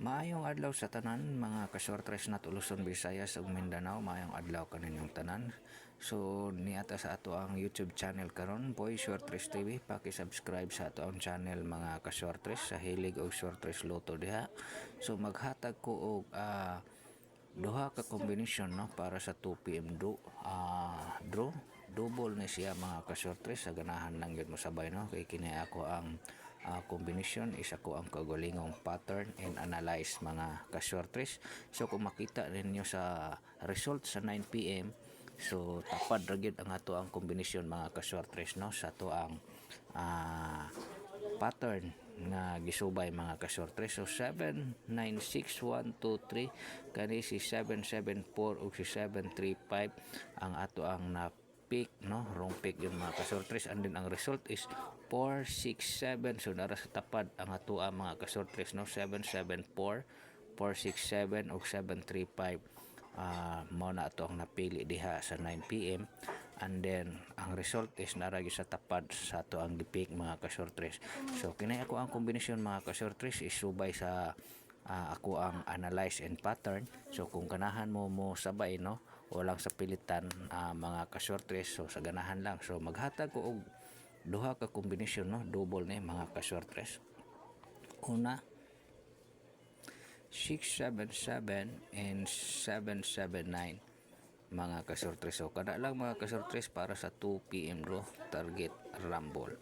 Maayong adlaw sa tanan mga kasortres na Luzon, Visayas ug Mindanao. Maayong adlaw kaninyong tanan. So niata sa ato ang YouTube channel karon, Boy Shortres TV. Paki-subscribe sa ato ang channel mga kasortres sa hilig og shortres luto diha. So maghatag ko og duha ka kombinasyon no para sa 2 PM draw. Double na siya mga kasortres, sa ganahan lang yun mo sabay no, kay kini ako ang kombinasyon, isa ko ang kagulingong pattern and analyze mga kasortres. So kung makita ninyo sa result sa 9 PM, so tapad ra gyud ang ato ang kombinasyon mga kasortres no, sa to ang pattern nga gisubay mga kasortres. So 796-123 kani si 774 ug si 735 ang ato ang na pick no, wrong pick yun mga kasortres, and then ang result is 467. So nara sa tapad ang ato ang mga kasortres no, 774, 467 ug 735. Mao na ato ang napili diha sa 9 PM, and then ang result is naragi sa tapad sa ato ang gipik mga kasortres. So kinay ako ang kombinasyon mga kasortres is subay sa ako ang analyze and pattern. So kung ganahan mo sabay no, walang sa pilitan mga kasortres, so sa ganahan lang. So maghatag ko og duha ka kombinasyon no, double ni mga kasortres. Una, 677 and 779 mga kasortres. So kada lang mga kasortres para sa 2 PM draw target rumble.